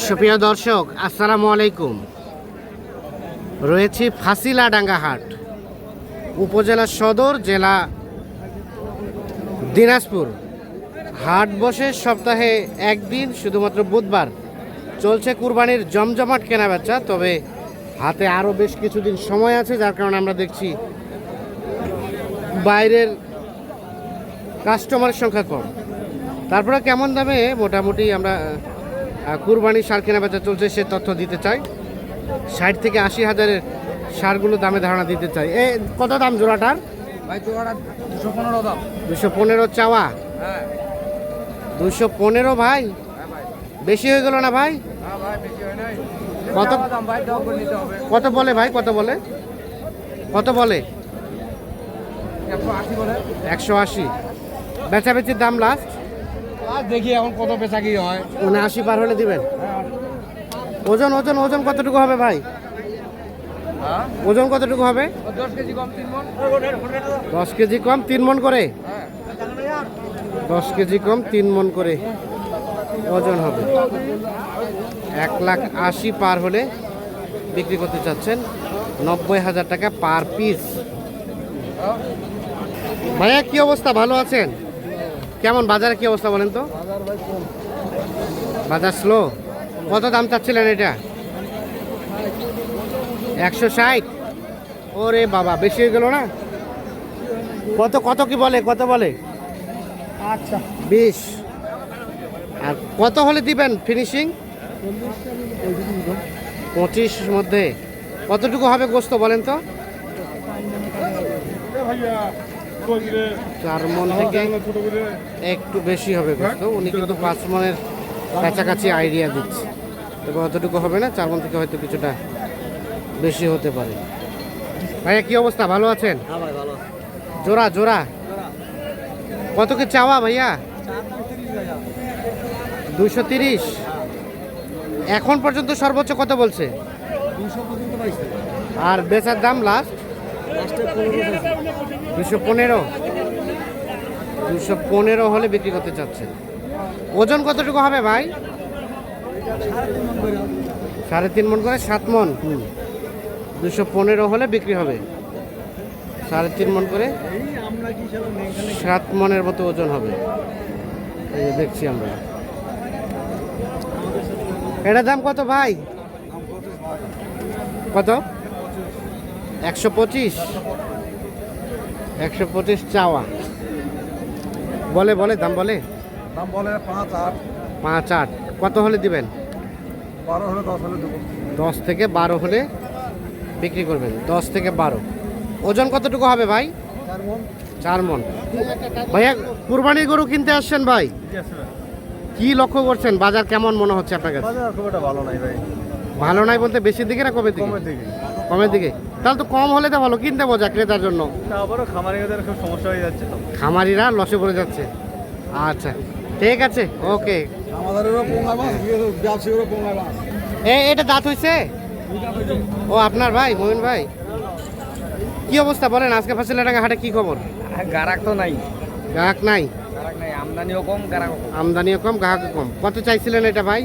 সুপ্রিয় দর্শক, আসসালামু আলাইকুম। রয়েছি ফাঁসিলাডাঙ্গা হাট, উপজেলা সদর, জেলা দিনাজপুর। হাট বসে সপ্তাহে একদিন, শুধুমাত্র বুধবার। চলছে কুরবানির জমজমাট কেনাবেচা, তবে হাতে আরও বেশ কিছুদিন সময় আছে, যার কারণে আমরা দেখছি বাইরের কাস্টমারের সংখ্যা কম। তারপরে কেমন দামে মোটামুটি আমরা কুরবানির সার কেনাবেচা চলছে সে তথ্য দিতে চাই। 60 থেকে 80 হাজারের সারগুলো দামে ধারণা দিতে চাই। কত দাম জোড়াটার? ভাই জোড়াটা 215 দাম। 215 চাওয়া? হ্যাঁ 215 ভাই, বেশি হয়ে গেল না ভাই? হ্যাঁ ভাই বেশি হয় নাই। কত দাম ভাই দাম করে নিতে হবে। কত বলে ভাই, কত বলে? 180 বলে। 180 বেচাবেচির দাম লাস্ট? আর দেখি এখন কত বেচা কি হয়। 79 পার হলে দিবেন? ওজন ওজন ওজন কতটুকু হবে ভাই? হ্যাঁ ওজন কতটুকু হবে? 10 কেজি কম 3 মণ। 10 কেজি কম 3 মণ করে? হ্যাঁ 10 কেজি কম 3 মণ করে ওজন হবে। 1,80,000 পার হলে বিক্রি করতে চাচ্ছেন 90,000 টাকা পার পিস। ভাইয়া কি অবস্থা, ভালো আছেন? কেমন বাজারে কি অবস্থা বলেন তো? বাজার ভাই কম। বাজার স্লো। কত দাম চাচ্ছিলেন এটা? 160? ওরে বাবা, বেশি হয়ে গেল না? কত কত কি বলে, কত বলে? আচ্ছা 20। আর কত হলে দিবেন ফিনিশিং? 25 মধ্যে। কতটুকু হবে গোস্ত বলেন তো? 4 মণ থেকে একটু বেশি হবে গোস্ত। উনি কিন্তু 5 মণের কাছাকাছি আইডিয়া দিচ্ছে, তবে অতটুকু হবে না। 4 মণ থেকে হয়তো কিছুটা বেশি হতে পারে। ভাইয়া কি অবস্থা, ভালো আছেন? হ্যাঁ ভাই ভালো। জোড়া জোড়া কত কি চাওয়া ভাইয়া? 230। এখন পর্যন্ত সর্বোচ্চ কত বলছে? 200 পর্যন্ত পাইছে। আর বেচার দাম লাস্ট? লাস্টে 15 পাইছে। 215। 215 হলে বিক্রি করতে চাচ্ছে। ওজন কতটুকু হবে ভাই? 3.5 মণ করে 7 মণ। 215 হলে বিক্রি হবে 3.5 মণ করে 7 মণের মতো ওজন হবে। এই যে দেখছি আমরা। এটার দাম কত ভাই? কত? 125। 125 চাওয়া। বলে বলে দাম বলে? দাম বলে 5-8। 5-8। কত হলে দিবেন? 12 হলে 10 হলে দেবো। 10 থেকে 12 হলে বিক্রি করবেন। 10 থেকে 12। ওজন কতটুকু হবে ভাই? 4 মণ। 4 মণ। ভাইয়া কুরবানির গরু কিনতে আসছেন ভাই, কি লক্ষ্য করছেন? বাজার কেমন মনে হচ্ছে আপনার কাছে? বাজার খুব একটা ভালো নাই ভাই। ভালো নাই বলতে বেশির দিকে না কমের দিকে? কমের দিকে। কমের দিকে। তাহলে তো কম হলে তো ভালো, কিনতে মজা ক্রেতার জন্য। তারপরে খামারিদের খুব সমস্যা হয়ে যাচ্ছে তো। খামারিরা লসে পড়ে যাচ্ছে। আচ্ছা ঠিক আছে, ওকে। আমাদেরও পোঙা মাছ, ব্যবসায়ীরও পোঙা মাছ। এটা দাঁত হইছে? ও আপনার ভাই, মোমিন ভাই। কি অবস্থা বলেন, আজকে ফাঁসিলাডাঙ্গা হাটে কি খবর? গারাক তো নাই। গ্রাহক নাই? গারাক নাই, আমদানিও কম, গারাকও কম। আমদানিও কম, গ্রাহকও কম। কত চাইছিলেন এটা ভাই?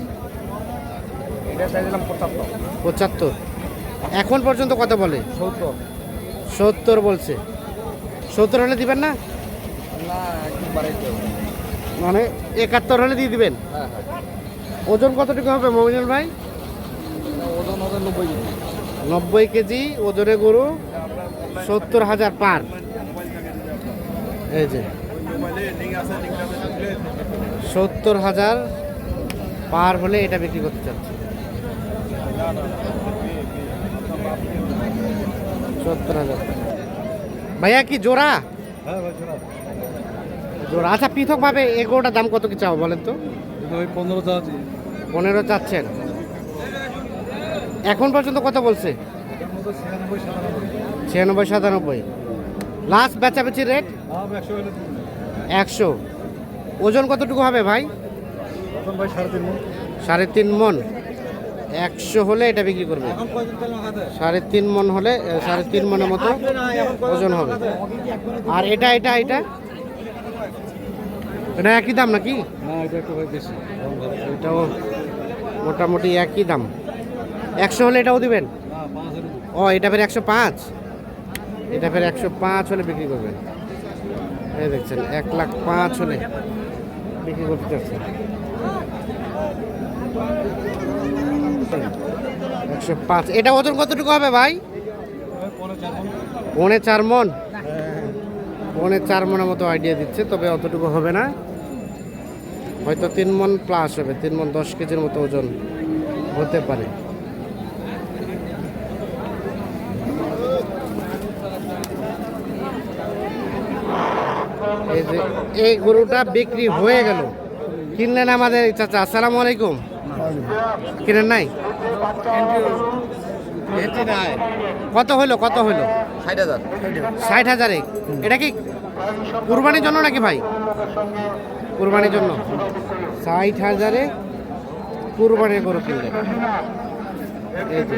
এটা চাইছিলাম 75। 75। এখন পর্যন্ত কত বলে? 70। 70 বলছে। 70 হলে দিবেন না? না একটু বাড়াইতে হবে। মানে 71 হলে দিয়ে দিবেন? হ্যাঁ ওজন কতটুকু হবে মমিনুল ভাই? ওজন ওজন 90 কেজি। 90 কেজি ওজনে গরু, 70,000 পার। এই যে 70,000 পার হলে এটা বিক্রি করতে চাচ্ছে। 70,000। ভাইয়া কি জোড়া? হ্যাঁ ভাই জোড়া। আচ্ছা পৃথক ভাবে এগোটার দাম কত কি চাও বলেন তো? ওই 15 চাচ্ছি। 15 চাচ্ছেন। এখন পর্যন্ত কত বলছে? 96-97। লাস্ট বেচাবেচি রেট? 100। ওজন কতটুকু হবে ভাই? ওজন ভাই 3.5 মণ। 3.5 মণ। 100 হলে এটা বিক্রি করবে। 3.5 মণ হলে 3.5 মণের মতো ওজন হবে। আর এটা এটা এটা এটা একই দাম নাকি? না এটা একটু ভাই বেশি দাম ভালো। এটাও মোটামুটি একই দাম। 100 হলে এটাও দিবেন? না 5,000 ও এটা ফের 105, এটা ফের 105 হলে বিক্রি করবেন। এই দেখছেন 1,05,000 হলে বিক্রি করতে চাচ্ছেন। 105। এটা ওজন কতটুকু হবে ভাই? পৌনে 4 মণ। 4.5 মনের মতো আইডিয়া দিচ্ছে, তবে অতটুকু হবে না, হয়তো 3 মণ প্লাস হবে, 3 মণ 10 কেজির মতো ওজন হতে পারে। এই যে এই গরুটা বিক্রি হয়ে গেল, কিনলেন আমাদের চাচা। আসসালামু আলাইকুম। কিনেন নাই? কত হইলো? 60,000। 60,000-এ। এটা কি কুরবানির জন্য নাকি ভাই? কুরবানির জন্য 60,000-এ কুরবানির গরু কিনলেন। এই যে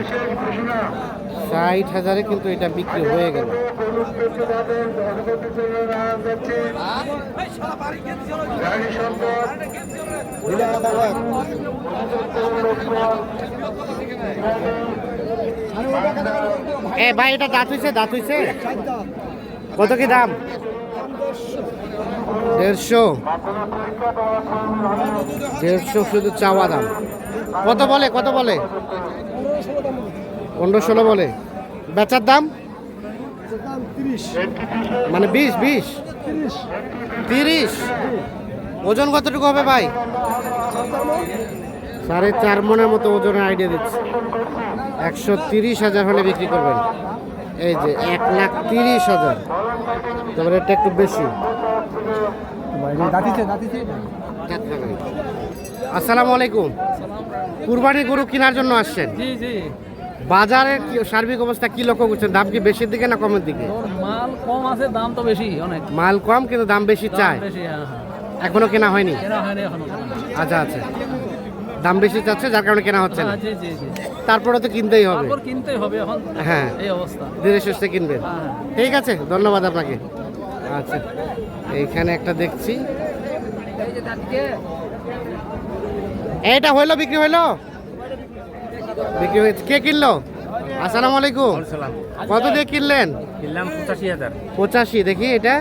60,000-এ কিন্তু এটা বিক্রি হয়ে গেল। এ ভাই এটা দাঁত হইছে? কত কি দাম? 150 শুধু চাওয়া দাম। কত বলে? 15-16 বলে। বেচার দাম মানে 20? 30? ওজন কতটুকু হবে ভাই? 4.5 মনের মতো ওজনের আইডিয়া দিচ্ছে। 130,000 হলে বিক্রি করবেন। এই যে 1,30,000, তারপরে এটা একটু বেশি। আসসালামু আলাইকুম। কুরবানির গরু কেনার জন্য আসছেন? জি জি। বাজারের সার্বিক অবস্থা কি লক্ষ্য করছেন? দাম কি বেশির দিকে না কমের দিকে? মাল কম আছে, দাম তো বেশি অনেক। মাল কম কিন্তু দাম বেশি চায়। বেশি, হ্যাঁ হ্যাঁ। এখনো কেনা হয়নি? কেনা হয়নি এখনো। আচ্ছা, দাম বেশি চাচ্ছে যার কারণে কেনা হচ্ছে না। জি জি জি। তারপরে তো কিনতেই হবে। তারপর কিনতেই হবে এখন। হ্যাঁ, এই অবস্থা। ধীরে সুস্থে কিনবেন। হ্যাঁ। ঠিক আছে, ধন্যবাদ আপনাকে। আচ্ছা, এইখানে একটা দেখছি। এটা হইলো, বিক্রি হইলো? বিক্রি হয়েছে। কে কিনলো? আসসালামু আলাইকুম। কত দিয়ে কিনলেন? কিনলাম 85,000। 85। দেখি এটা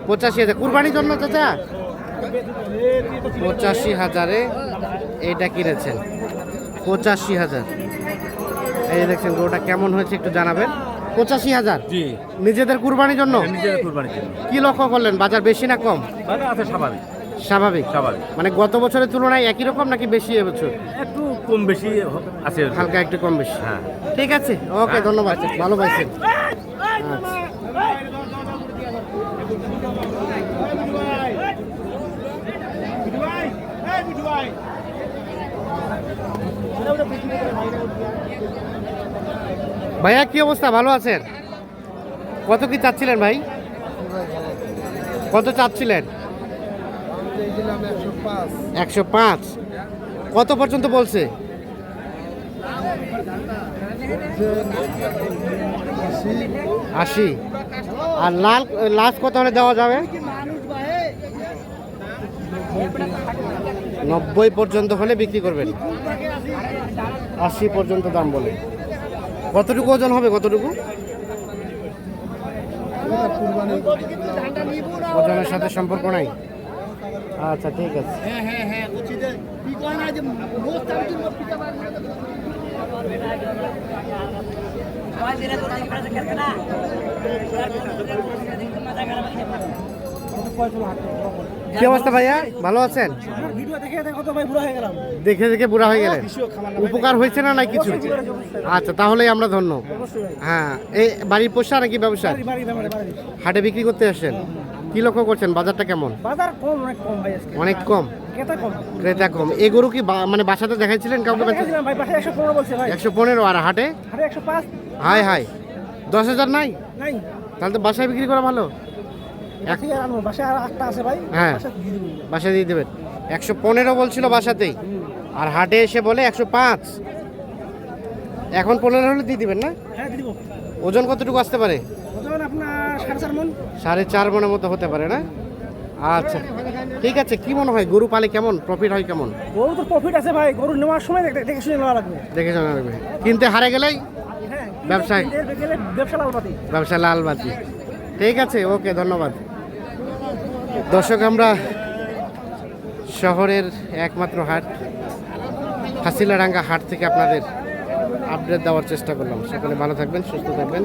85,000 কুরবানির জন্য চাচা। 85,000-এ এইটা কিনেছেন। 85,000। এই যে দেখছেন গরুটা কেমন হয়েছে একটু জানাবেন। 85,000 জি। নিজেদের কুরবানির জন্য? নিজের কুরবানির জন্য। কি লক্ষ্য করলেন? বাজার বেশি না কম? বাজার আছে স্বাভাবিক। স্বাভাবিক। স্বাভাবিক। মানে গত বছরের তুলনায় একই রকম নাকি বেশি এবছর? একটু কম বেশি আছে। হালকা একটু কম বেশি। হ্যাঁ। ঠিক আছে, ওকে, ধন্যবাদ, ভালো পাইছেন। আচ্ছা। ভাইয়া কি অবস্থা? ভালো আছেন? কত কি চাচ্ছিলেন ভাই? কত চাচ্ছিলেন? 105। কত পর্যন্ত বলছে? 80। আর লাস্ট কত হলে দেওয়া যাবে? 90 পর্যন্ত হলে বিক্রি করবেন। 80 পর্যন্ত দাম বলে। কতটুকু ওজন হবে? কতটুকু ওজনের সাথে সম্পর্ক নাই? আচ্ছা, ঠিক আছে। কি অবস্থা ভাইয়া? ভালো আছেন? দেখে দেখে বুড়া হয়ে গেলেন। উপকার হয়েছে না নাই কিছু? আচ্ছা, তাহলেই আমরা ধন্য। হ্যাঁ, এই বাড়ির পোষা নাকি ব্যবসা? হাটে বিক্রি করতে আসেন? কি লক্ষ্য করছেন? বাজারটা কেমন? বাজার কম, অনেক কম ভাই আজকে। অনেক কম, ক্রেতা কম। ক্রেতা কম। এই গরু কি মানে বাসাতে দেখাইছিলেন কাউকে? দেখেছিলাম ভাই, পাশে 115 বলছে ভাই। 115। আর হাটে? আরে 105 হাই 10,000 নাই? নাই। তাহলে তো বাসায় বিক্রি করা ভালো। ঠিক আছে, আনবো। বাসায় আর 8টা আছে ভাই। হ্যাঁ, বাসায় দিয়ে দিবো। বাসায় দিয়ে দেবেন। 115 বলছিল বাসাতেই, আর হাটে এসে বলে 105। এখন 15 হলে দিয়ে দিবেন না? হ্যাঁ, দিয়ে দিবো। ওজন কতটুকু আসতে পারে? ওজন আপনার 4.5 মণ। 4.5 মনের মতো হতে পারে না? আচ্ছা ঠিক আছে, কি মনে হয় গরু পালে কেমন প্রফিট হয় কেমন? গরু তো প্রফিট আছে ভাই, গরু নেওয়ার সময় দেখে শুনে নেওয়া লাগবে। দেখে শোনা লাগবে, কিনতে হারে গেলেই হ্যাঁ, ব্যবসায়। গেলে ব্যবসা লালবাতি। ব্যবসা লাল বাতি। ঠিক আছে, ওকে, ধন্যবাদ। দর্শক, আমরা শহরের একমাত্র হাট হাসিলাডাঙ্গা হাট থেকে আপনাদের আপডেট দেওয়ার চেষ্টা করলাম। সকলে ভালো থাকবেন, সুস্থ থাকবেন।